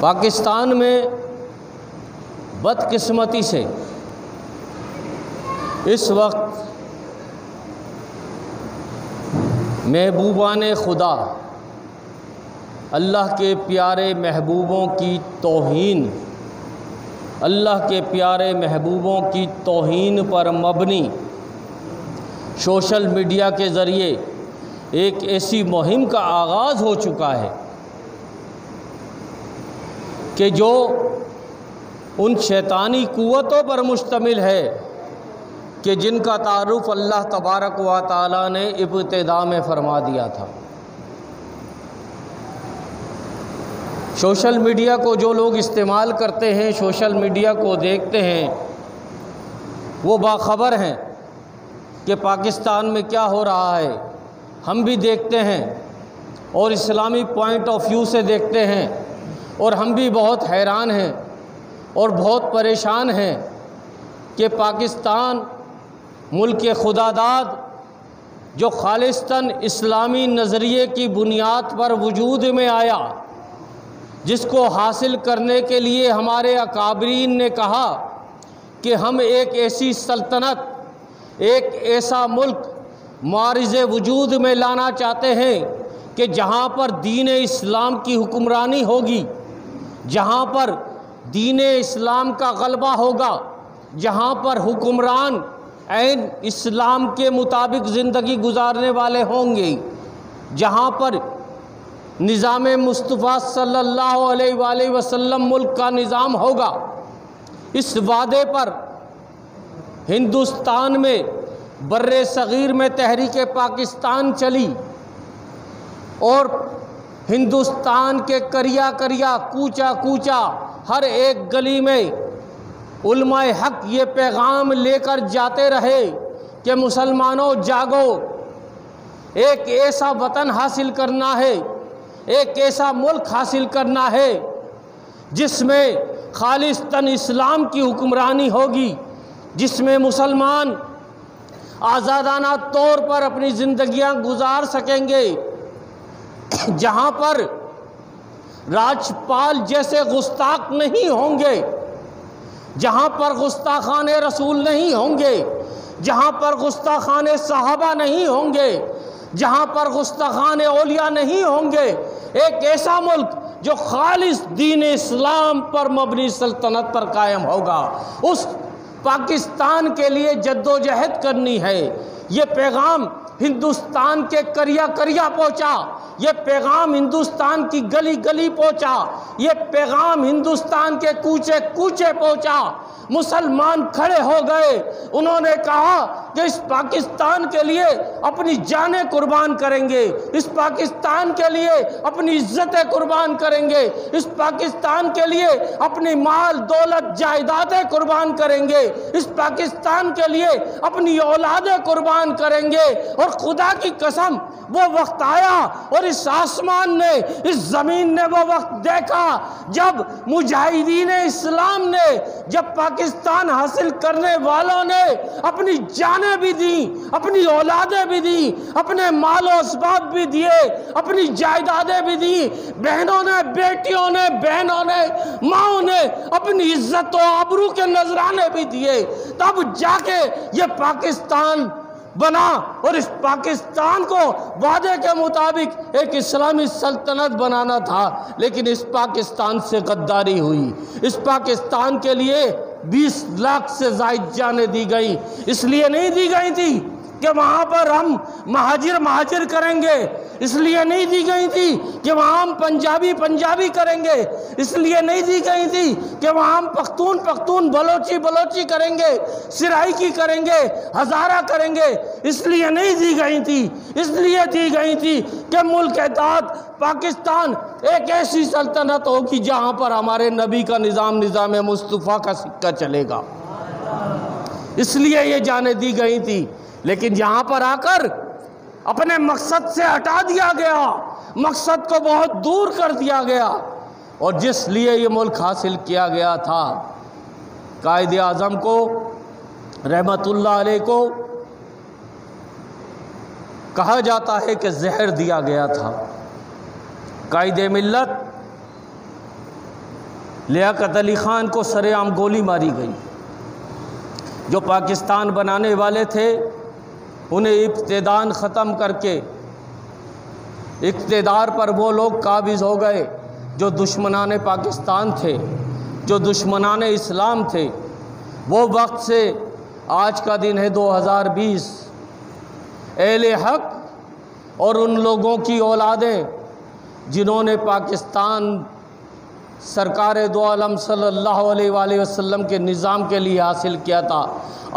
پاکستان میں بدقسمتی سے اس وقت محبوبان خدا، اللہ کے پیارے محبوبوں کی توہین، اللہ کے پیارے محبوبوں کی توہین پر مبنی سوشل میڈیا کے ذریعے ایک ایسی مہم کا آغاز ہو چکا ہے کہ جو ان شیطانی قوتوں پر مشتمل ہے کہ جن کا تعارف اللہ تبارک و تعالی نے ابتدا میں فرما دیا تھا۔ سوشل میڈیا کو جو لوگ استعمال کرتے ہیں، سوشل میڈیا کو دیکھتے ہیں، وہ باخبر ہیں کہ پاکستان میں کیا ہو رہا ہے۔ ہم بھی دیکھتے ہیں اور اسلامی پوائنٹ آف ویو سے دیکھتے ہیں، اور ہم بھی بہت حیران ہیں اور بہت پریشان ہیں کہ پاکستان ملک خدا داد جو خالصتاً اسلامی نظریے کی بنیاد پر وجود میں آیا، جس کو حاصل کرنے کے لیے ہمارے اکابرین نے کہا کہ ہم ایک ایسی سلطنت، ایک ایسا ملک معرض وجود میں لانا چاہتے ہیں کہ جہاں پر دین اسلام کی حکمرانی ہوگی، جہاں پر دین اسلام کا غلبہ ہوگا، جہاں پر حکمران عین اسلام کے مطابق زندگی گزارنے والے ہوں گے، جہاں پر نظام مصطفیٰ صلی اللہ علیہ وآلہ وسلم ملک کا نظام ہوگا۔ اس وعدے پر ہندوستان میں بر صغیر میں تحریک پاکستان چلی، اور ہندوستان کے کریا کریا، کوچا کوچا، ہر ایک گلی میں علماء حق یہ پیغام لے کر جاتے رہے کہ مسلمانوں جاگو، ایک ایسا وطن حاصل کرنا ہے، ایک ایسا ملک حاصل کرنا ہے جس میں خالصتاً اسلام کی حکمرانی ہوگی، جس میں مسلمان آزادانہ طور پر اپنی زندگیاں گزار سکیں گے، جہاں پر راجپال جیسے گستاخ نہیں ہوں گے، جہاں پر گستاخان رسول نہیں ہوں گے، جہاں پر گستاخان صحابہ نہیں ہوں گے، جہاں پر گستاخان اولیاء نہیں ہوں گے، ایک ایسا ملک جو خالص دین اسلام پر مبنی سلطنت پر قائم ہوگا۔ اس پاکستان کے لیے جدوجہد کرنی ہے۔ یہ پیغام ہندوستان کے کریا کریا پہنچا، یہ پیغام ہندوستان کی گلی گلی پہنچا، یہ پیغام ہندوستان کے کوچے کوچے پہنچا۔ مسلمان کھڑے ہو گئے، انہوں نے کہا کہ اس پاکستان کے لیے اپنی جانیں قربان کریں گے، اس پاکستان کے لیے اپنی عزتیں قربان کریں گے، اس پاکستان کے لیے اپنی مال دولت جائیدادیں قربان کریں گے، اس پاکستان کے لیے اپنی اولادیں قربان کریں گے۔ اور خدا کی قسم وہ وقت آیا اور اس آسمان نے، اس زمین نے وہ وقت دیکھا جب مجاہدین اسلام نے، جب پاکستان حاصل کرنے والوں نے اپنی جانیں بھی دیں، اپنی اولادیں بھی دیں، اپنے مال و اسباب بھی دیے، اپنی جائیدادیں بھی دیں، بہنوں نے، بیٹیوں نے، بہنوں نے، ماؤں نے اپنی عزت و آبرو کے نذرانے بھی دیے، تب جا کے یہ پاکستان بنا۔ اور اس پاکستان کو وعدے کے مطابق ایک اسلامی سلطنت بنانا تھا، لیکن اس پاکستان سے غداری ہوئی۔ اس پاکستان کے لیے 20 لاکھ سے زائد جانیں دی گئی، اس لیے نہیں دی گئی تھی کہ وہاں پر ہم مہاجر کریں گے، اس لیے نہیں دی گئی تھی کہ وہاں ہم پنجابی کریں گے، اس لیے نہیں دی گئی تھی کہ وہاں ہم پختون بلوچی کریں گے، سرائکی کریں گے، ہزارہ کریں گے، اس لیے نہیں دی گئی تھی، اس لیے دی گئی تھی کہ ملک داد پاکستان ایک ایسی سلطنت ہوگی جہاں پر ہمارے نبی کا نظام مصطفیٰ کا سکہ چلے گا، اس لیے یہ جانیں دی گئی تھی۔ لیکن یہاں پر آ کر اپنے مقصد سے ہٹا دیا گیا، مقصد کو بہت دور کر دیا گیا، اور جس لیے یہ ملک حاصل کیا گیا تھا، قائد اعظم کو رحمت اللہ علیہ کو کہا جاتا ہے کہ زہر دیا گیا تھا۔ قائد ملت لیاقت علی خان کو سر عام گولی ماری گئی۔ جو پاکستان بنانے والے تھے انہیں ابتداءً ختم کر کے اقتدار پر وہ لوگ قابض ہو گئے جو دشمنان پاکستان تھے، جو دشمنان اسلام تھے۔ وہ وقت سے آج کا دن ہے 2020، اہل حق اور ان لوگوں کی اولادیں جنہوں نے پاکستان سرکار دو عالم صلی اللہ علیہ وآلہ وسلم کے نظام کے لیے حاصل کیا تھا،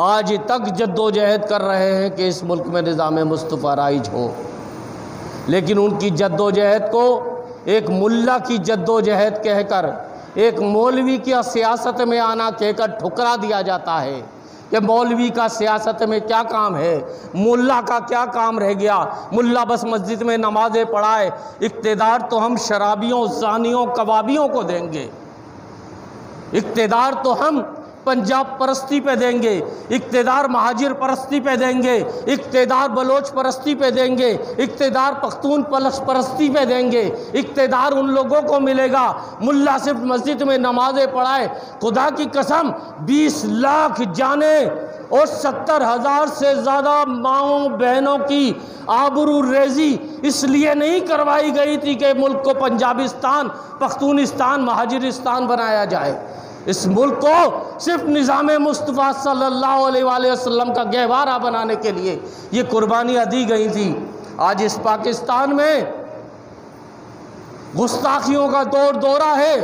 آج تک جد و جہد کر رہے ہیں کہ اس ملک میں نظام مصطفیٰ رائج ہو، لیکن ان کی جد و جہد کو ایک ملا کی جد و جہد کہہ کر، ایک مولوی کی سیاست میں آنا کہہ کر ٹھکرا دیا جاتا ہے کہ مولوی کا سیاست میں کیا کام ہے، ملا کا کیا کام رہ گیا، ملا بس مسجد میں نمازیں پڑھائے، اقتدار تو ہم شرابیوں، زانیوں، کبابیوں کو دیں گے، اقتدار تو ہم پنجاب پرستی پہ دیں گے، اقتدار مہاجر پرستی پہ دیں گے، اقتدار بلوچ پرستی پہ دیں گے، اقتدار پختون پرستی پہ دیں گے، اقتدار ان لوگوں کو ملے گا ملا صرف مسجد میں نمازیں پڑھائے۔ خدا کی قسم 20 لاکھ جانیں اور 70,000 سے زیادہ ماؤں بہنوں کی آبرو ریزی اس لیے نہیں کروائی گئی تھی کہ ملک کو پنجابستان، پختونستان، مہاجرستان بنایا جائے۔ اس ملک کو صرف نظام مصطفیٰ صلی اللہ علیہ وآلہ وسلم کا گہوارہ بنانے کے لیے یہ قربانیاں دی گئی تھیں۔ آج اس پاکستان میں گستاخیوں کا دورہ ہے،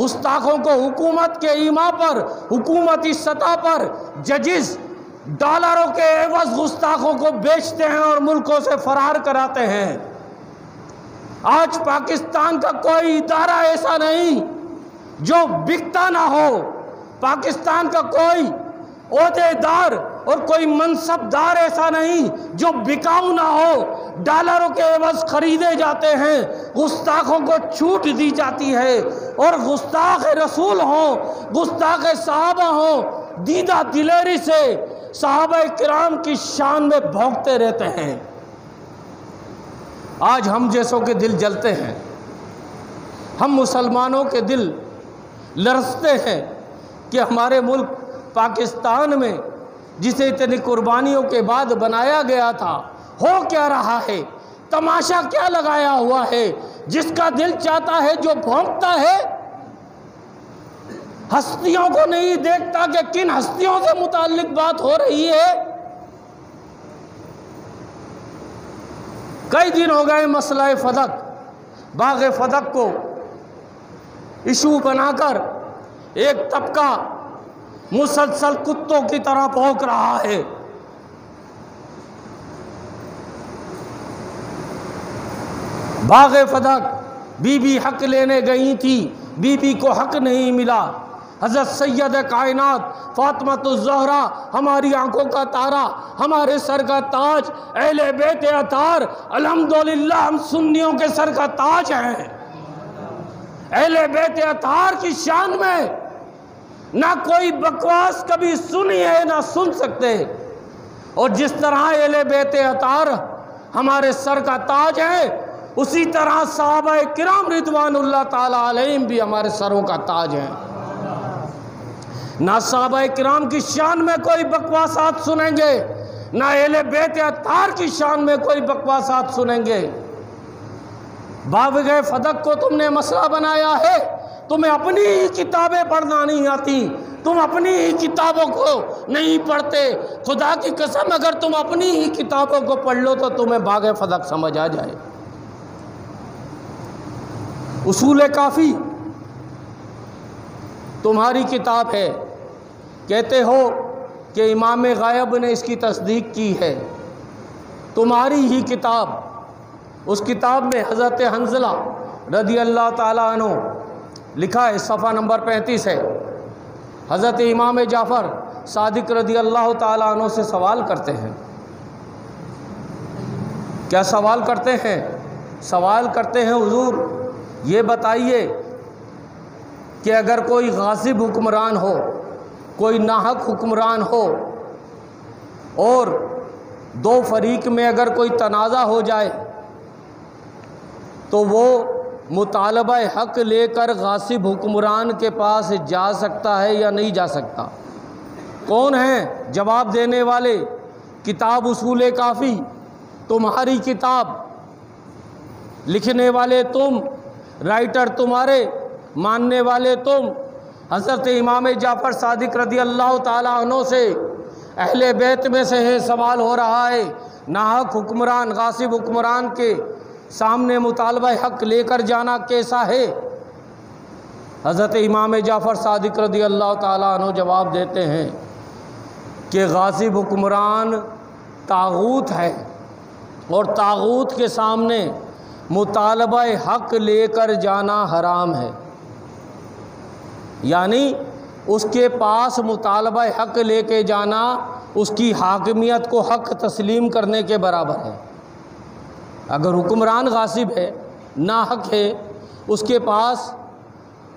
گستاخوں کو حکومت کے ایما پر، حکومتی سطح پر ججز ڈالروں کے عوض گستاخوں کو بیچتے ہیں اور ملکوں سے فرار کراتے ہیں۔ آج پاکستان کا کوئی ادارہ ایسا نہیں جو بکتا نہ ہو، پاکستان کا کوئی عہدیدار اور کوئی منصبدار ایسا نہیں جو بکاؤ نہ ہو، ڈالروں کے عوض خریدے جاتے ہیں، گستاخوں کو چھوٹ دی جاتی ہے، اور گستاخ رسول ہوں، گستاخ صحابہ ہوں، دیدہ دلیری سے صحابہ کرام کی شان میں بھونکتے رہتے ہیں۔ آج ہم جیسوں کے دل جلتے ہیں، ہم مسلمانوں کے دل لرزتے ہیں کہ ہمارے ملک پاکستان میں جسے اتنی قربانیوں کے بعد بنایا گیا تھا ہو کیا رہا ہے، تماشا کیا لگایا ہوا ہے، جس کا دل چاہتا ہے جو بھونکتا ہے ہستیوں کو نہیں دیکھتا کہ کن ہستیوں سے متعلق بات ہو رہی ہے۔ کئی دن ہو گئے مسئلہ فدق، باغ فدق کو ایشو بنا کر ایک طبقہ مسلسل کتوں کی طرح بھونک رہا ہے۔ باغ فدق بی بی حق لینے گئی تھی، بی بی کو حق نہیں ملا۔ حضرت سید کائنات فاطمۃ الزہرا ہماری آنکھوں کا تارا، ہمارے سر کا تاج، اہل بیت اطہار الحمدللہ ہم سنیوں کے سر کا تاج ہیں۔ اہل بیت اطہار کی شان میں نہ کوئی بکواس کبھی سنی ہے نہ سن سکتے، اور جس طرح اہل بیت اطہار ہمارے سر کا تاج ہے، اسی طرح صحابہ کرام رضوان اللہ تعالی علیہم بھی ہمارے سروں کا تاج ہیں۔ نہ صحابہ کرام کی شان میں کوئی بکواسات سنیں گے، نہ اہل بیت اطہار کی شان میں کوئی بکواسات سنیں گے۔ باغ فدق کو تم نے مسئلہ بنایا ہے، تمہیں اپنی ہی کتابیں پڑھنا نہیں آتی، تم اپنی ہی کتابوں کو نہیں پڑھتے۔ خدا کی قسم اگر تم اپنی ہی کتابوں کو پڑھ لو تو تمہیں باغ فدق سمجھ آ جائے۔ اصول کافی تمہاری کتاب ہے، کہتے ہو کہ امام غائب نے اس کی تصدیق کی ہے، تمہاری ہی کتاب۔ اس کتاب میں حضرت حنظلہ رضی اللہ تعالیٰ عنہ لکھا ہے، صفحہ نمبر 35 ہے، حضرت امام جعفر صادق رضی اللہ تعالیٰ عنہ سے سوال کرتے ہیں۔ کیا سوال کرتے ہیں؟ سوال کرتے ہیں حضور یہ بتائیے کہ اگر کوئی غاصب حکمران ہو، کوئی ناحق حکمران ہو، اور دو فریق میں اگر کوئی تنازع ہو جائے تو وہ مطالبہ حق لے کر غاصب حکمران کے پاس جا سکتا ہے یا نہیں جا سکتا؟ کون ہیں جواب دینے والے؟ کتاب اصول کافی تمہاری کتاب، لکھنے والے تم، رائٹر تمہارے، ماننے والے تم۔ حضرت امام جعفر صادق رضی اللہ تعالیٰ عنہ سے اہل بیت میں سے ہے، سوال ہو رہا ہے ناحق حکمران، غاصب حکمران کے سامنے مطالبہ حق لے کر جانا کیسا ہے؟ حضرت امام جعفر صادق رضی اللہ تعالیٰ عنہ جواب دیتے ہیں کہ غاصب حکمران طاغوت ہے، اور طاغوت کے سامنے مطالبہ حق لے کر جانا حرام ہے، یعنی اس کے پاس مطالبہ حق لے کے جانا اس کی حاکمیت کو حق تسلیم کرنے کے برابر ہے۔ اگر حکمران غاصب ہے، ناحق ہے، اس کے پاس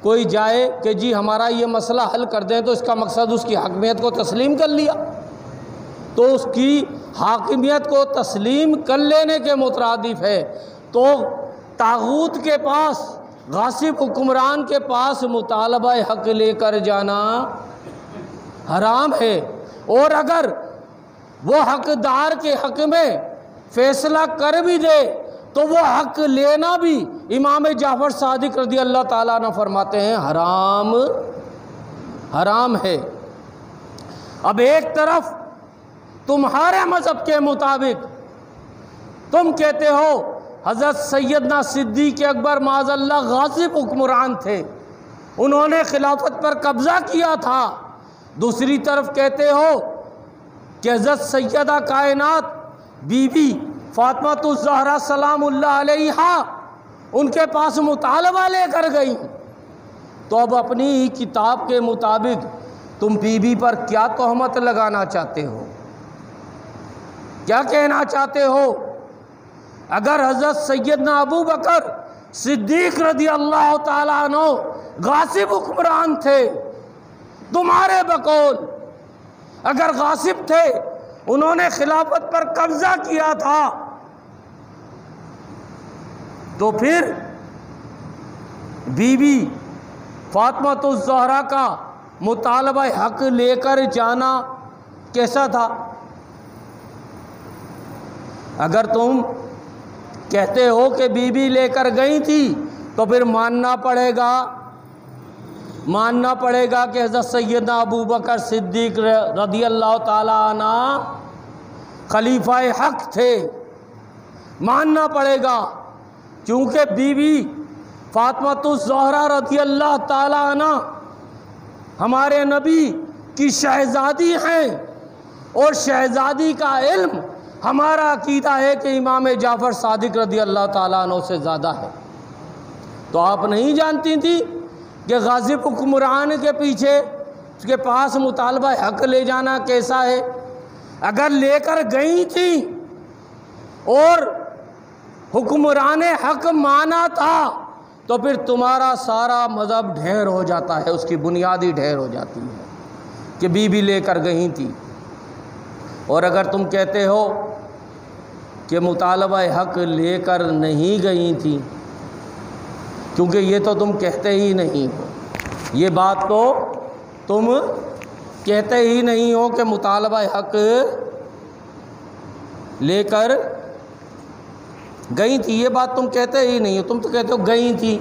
کوئی جائے کہ جی ہمارا یہ مسئلہ حل کر دیں، تو اس کا مقصد اس کی حاکمیت کو تسلیم کر لیا، تو اس کی حاکمیت کو تسلیم کر لینے کے مترادف ہے۔ تو طاغوت کے پاس، غاصب حکمران کے پاس مطالبہ حق لے کر جانا حرام ہے، اور اگر وہ حقدار کے حق میں فیصلہ کر بھی دے تو وہ حق لینا بھی امام جعفر صادق رضی اللہ تعالیٰ عنہ فرماتے ہیں حرام ہے۔ اب ایک طرف تمہارے مذہب کے مطابق تم کہتے ہو حضرت سیدنا صدیق اکبر معاذ اللہ غاصب حکمران تھے، انہوں نے خلافت پر قبضہ کیا تھا، دوسری طرف کہتے ہو کہ حضرت سیدہ کائنات بی بی فاطمہ الزہرا سلام اللہ علیہا ان کے پاس مطالبہ لے کر گئی۔ تو اب اپنی ہی کتاب کے مطابق تم بی بی پر کیا تہمت لگانا چاہتے ہو؟ کیا کہنا چاہتے ہو؟ اگر حضرت سیدنا ابو بکر صدیق رضی اللہ تعالیٰ عنہ غاصب حکمران تھے تمہارے بقول، اگر غاصب تھے، انہوں نے خلافت پر قبضہ کیا تھا، تو پھر بی بی فاطمہ الزہرا کا مطالبہ حق لے کر جانا کیسا تھا؟ اگر تم کہتے ہو کہ بی بی لے کر گئی تھی تو پھر ماننا پڑے گا کہ حضرت سیدنا ابو بکر صدیق رضی اللہ تعالیٰ عنہ خلیفہ حق تھے، ماننا پڑے گا، کیونکہ بی بی فاطمہ الزہرا رضی اللہ تعالیٰ عنہ ہمارے نبی کی شہزادی ہیں، اور شہزادی کا علم ہمارا عقیدہ ہے کہ امام جعفر صادق رضی اللہ تعالیٰ عنہ سے زیادہ ہے۔ تو آپ نہیں جانتی تھی کہ غاصب حکمران کے پیچھے اس کے پاس مطالبہ حق لے جانا کیسا ہے؟ اگر لے کر گئی تھی اور حکمران حق مانا تھا تو پھر تمہارا سارا مذہب ڈھیر ہو جاتا ہے، اس کی بنیادی ڈھیر ہو جاتی ہے کہ بی بی لے کر گئی تھی۔ اور اگر تم کہتے ہو کہ مطالبہ حق لے کر نہیں گئی تھی، کیونکہ یہ تو تم کہتے ہی نہیں ہو، یہ بات تو تم کہتے ہی نہیں ہو کہ مطالبہ حق لے کر گئی تھی، یہ بات تم کہتے ہی نہیں ہو، تم تو کہتے ہو گئی تھی۔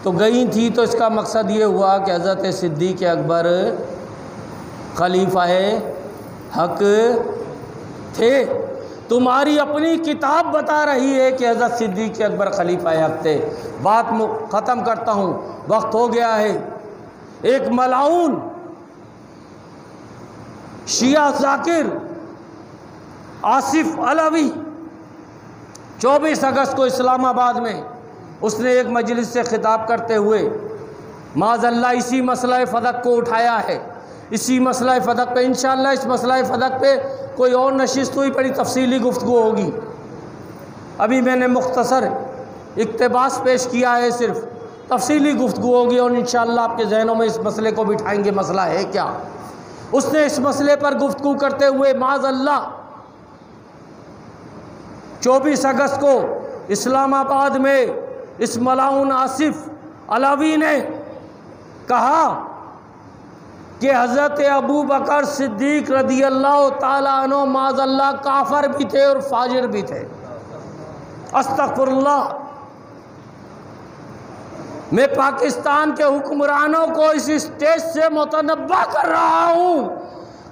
تو گئی تھی تو اس کا مقصد یہ ہوا کہ حضرت صدیق اکبر خلیفہ حق تھے۔ تمہاری اپنی کتاب بتا رہی ہے کہ حضرت صدیق اکبر خلیفہ حق تھے۔ بات ختم کرتا ہوں، وقت ہو گیا ہے۔ ایک ملعون شیعہ ذاکر آصف علوی 24 اگست کو اسلام آباد میں اس نے ایک مجلس سے خطاب کرتے ہوئے معاذ اللہ اسی مسئلہ فدق کو اٹھایا ہے۔ اسی مسئلہ فدق پہ انشاءاللہ اس مسئلہ فدق پہ کوئی اور نشست ہوئی بڑی تفصیلی گفتگو ہوگی۔ ابھی میں نے مختصر اقتباس پیش کیا ہے، صرف تفصیلی گفتگو ہوگی اور انشاءاللہ آپ کے ذہنوں میں اس مسئلے کو بٹھائیں گے مسئلہ ہے کیا۔ اس نے اس مسئلے پر گفتگو کرتے ہوئے معاذ اللہ 24 اگست کو اسلام آباد میں اس ملعون آصف علوی نے کہا کہ حضرت ابو بکر صدیق رضی اللہ تعالیٰ عنہ معاذ اللہ کافر بھی تھے اور فاجر بھی تھے. استغفر اللہ. میں پاکستان کے حکمرانوں کو اس اسٹیج سے متنبہ کر رہا ہوں،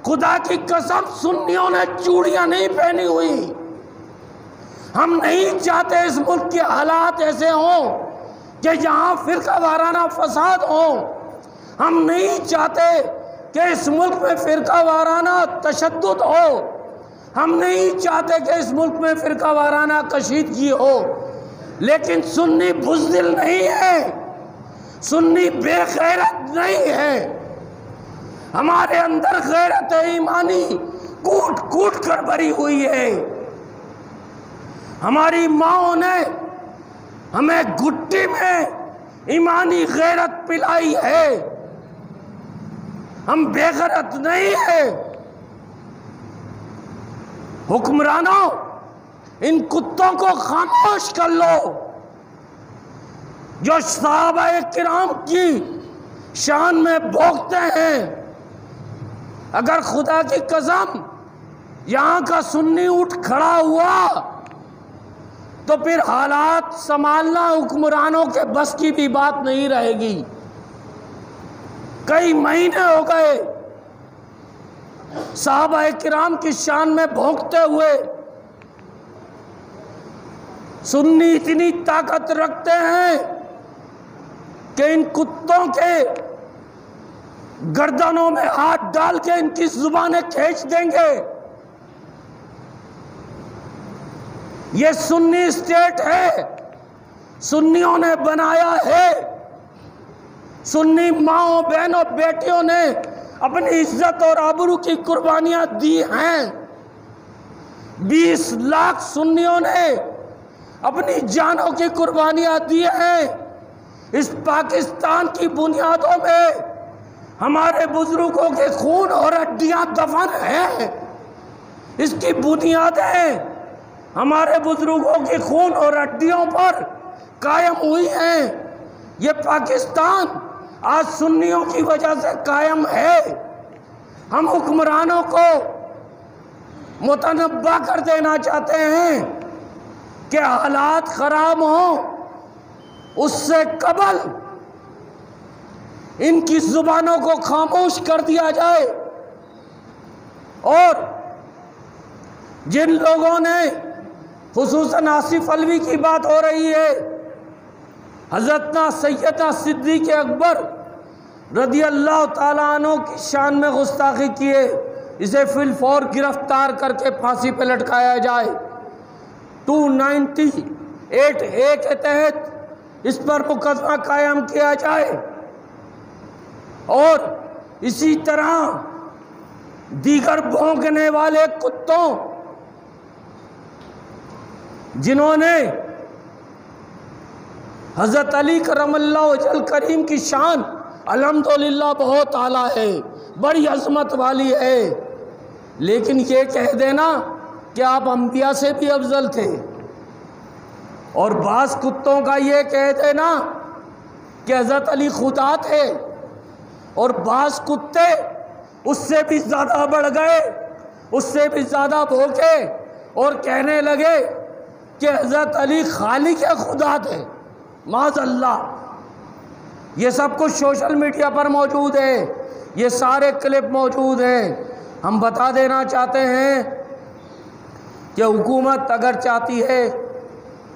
خدا کی قسم سنیوں نے چوڑیاں نہیں پہنی ہوئی. ہم نہیں چاہتے اس ملک کے حالات ایسے ہوں کہ یہاں فرقہ وارانہ فساد ہوں. ہم نہیں چاہتے کہ اس ملک میں فرقہ وارانہ تشدد ہو. ہم نہیں چاہتے کہ اس ملک میں فرقہ وارانہ کشیدگی ہو. لیکن سنی بزدل نہیں ہے، سنی بے غیرت نہیں ہے. ہمارے اندر غیرت ایمانی کوٹ کوٹ کر بھری ہوئی ہے. ہماری ماؤں نے ہمیں گھٹی میں ایمانی غیرت پلائی ہے. ہم بے غیرت نہیں ہیں. حکمرانوں، ان کتوں کو خاموش کر لو جو صحابہ کرام کی شان میں بھونکتے ہیں. اگر خدا کی قسم یہاں کا سنی اٹھ کھڑا ہوا تو پھر حالات سنبھالنا حکمرانوں کے بس کی بھی بات نہیں رہے گی. کئی مہینے ہو گئے صحابہ کرام کی شان میں بھونکتے ہوئے. سنی اتنی طاقت رکھتے ہیں کہ ان کتوں کے گردنوں میں ہاتھ ڈال کے ان کی زبانیں کھینچ دیں گے. یہ سنی اسٹیٹ ہے، سنیوں نے بنایا ہے. سنی ماؤں بہنوں بیٹیوں نے اپنی عزت اور آبرو کی قربانیاں دی ہیں. 20 لاکھ سنیوں نے اپنی جانوں کی قربانیاں دی ہیں. اس پاکستان کی بنیادوں میں ہمارے بزرگوں کے خون اور ہڈیاں دفن ہیں. اس کی بنیادیں ہمارے بزرگوں کے خون اور ہڈیوں پر قائم ہوئی ہیں. یہ پاکستان آج سنیوں کی وجہ سے قائم ہے. ہم حکمرانوں کو متنبہ کر دینا چاہتے ہیں کہ حالات خراب ہوں اس سے قبل ان کی زبانوں کو خاموش کر دیا جائے. اور جن لوگوں نے خصوصاً آصف علوی کی بات ہو رہی ہے، حضرتنا سیدنا صدیق اکبر رضی اللہ تعالیٰ عنہ کی شان میں گستاخی کیے، اسے فی الفور گرفتار کر کے پھانسی پہ لٹکایا جائے. 298A کے تحت اس پر مقدمہ قائم کیا جائے. اور اسی طرح دیگر بھونکنے والے کتوں جنہوں نے حضرت علی کرم اللہ وجہ کریم کی شان الحمدللہ بہت اعلیٰ ہے، بڑی عظمت والی ہے، لیکن یہ کہہ دینا کہ آپ انبیاء سے بھی افضل تھے، اور بعض کتوں کا یہ کہہ دینا کہ حضرت علی خدا تھے، اور بعض کتے اس سے بھی زیادہ بڑھ گئے، اس سے بھی زیادہ بھوکے اور کہنے لگے کہ حضرت علی خالق خدا تھے. معاذ اللہ. یہ سب کچھ سوشل میڈیا پر موجود ہے، یہ سارے کلپ موجود ہیں. ہم بتا دینا چاہتے ہیں کہ حکومت اگر چاہتی ہے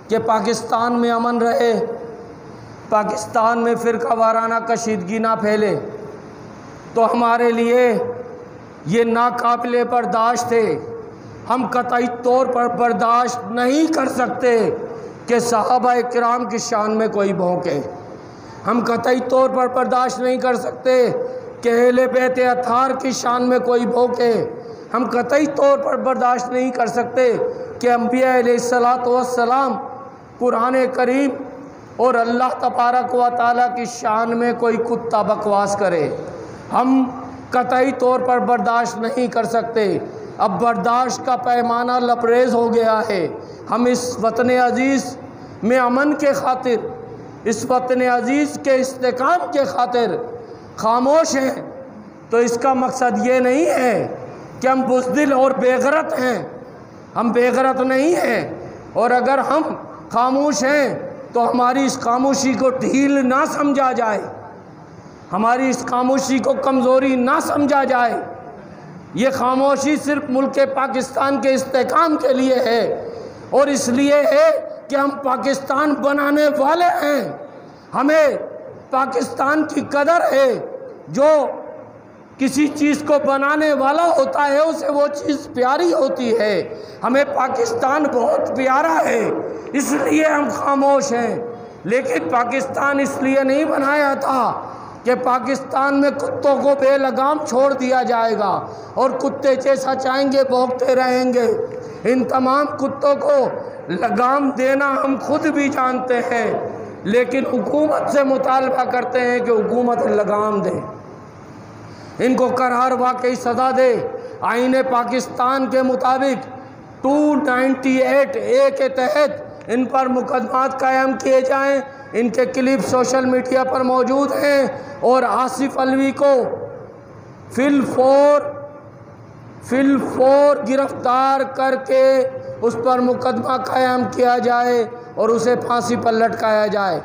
کہ پاکستان میں امن رہے، پاکستان میں فرقہ وارانہ کشیدگی نہ پھیلے، تو ہمارے لیے یہ ناقابل برداشت ہے. ہم قطعی طور پر برداشت نہیں کر سکتے کہ صحابہ کرام کی شان میں کوئی بھونکے. ہم قطعی طور پر برداشت نہیں کر سکتے کہ اہل بیت اطہار کی شان میں کوئی بھونکے. ہم قطعی طور پر برداشت نہیں کر سکتے کہ انبیاء علیہ السلام، قرآن کریم اور اللہ تبارک و تعالیٰ کی شان میں کوئی کتا بکواس کرے. ہم قطعی طور پر برداشت نہیں کر سکتے. اب برداشت کا پیمانہ لبریز ہو گیا ہے. ہم اس وطن عزیز میں امن کے خاطر اس وطن عزیز کے استحکام کے خاطر خاموش ہیں، تو اس کا مقصد یہ نہیں ہے کہ ہم بزدل اور بے غیرت ہیں۔ ہم بے غیرت نہیں ہیں، اور اگر ہم خاموش ہیں تو ہماری اس خاموشی کو ڈھیل نہ سمجھا جائے، ہماری اس خاموشی کو کمزوری نہ سمجھا جائے۔ یہ خاموشی صرف ملک پاکستان کے استحکام کے لیے ہے، اور اس لیے ہے کہ ہم پاکستان بنانے والے ہیں۔ ہمیں پاکستان کی قدر ہے۔ جو کسی چیز کو بنانے والا ہوتا ہے اسے وہ چیز پیاری ہوتی ہے۔ ہمیں پاکستان بہت پیارا ہے، اس لیے ہم خاموش ہیں۔ لیکن پاکستان اس لیے نہیں بنایا تھا کہ پاکستان میں کتوں کو بے لگام چھوڑ دیا جائے گا اور کتے جیسا چاہیں گے بھونکتے رہیں گے۔ ان تمام کتوں کو لگام دینا ہم خود بھی جانتے ہیں، لیکن حکومت سے مطالبہ کرتے ہیں کہ حکومت لگام دے، ان کو کرار واقعی سزا دے۔ آئین پاکستان کے مطابق 298A کے تحت ان پر مقدمات قائم کیے جائیں۔ ان کے کلپ سوشل میڈیا پر موجود ہیں، اور آصف علوی کو فی الفور گرفتار کر کے اس پر مقدمہ قائم کیا جائے اور اسے پھانسی پر لٹکایا جائے۔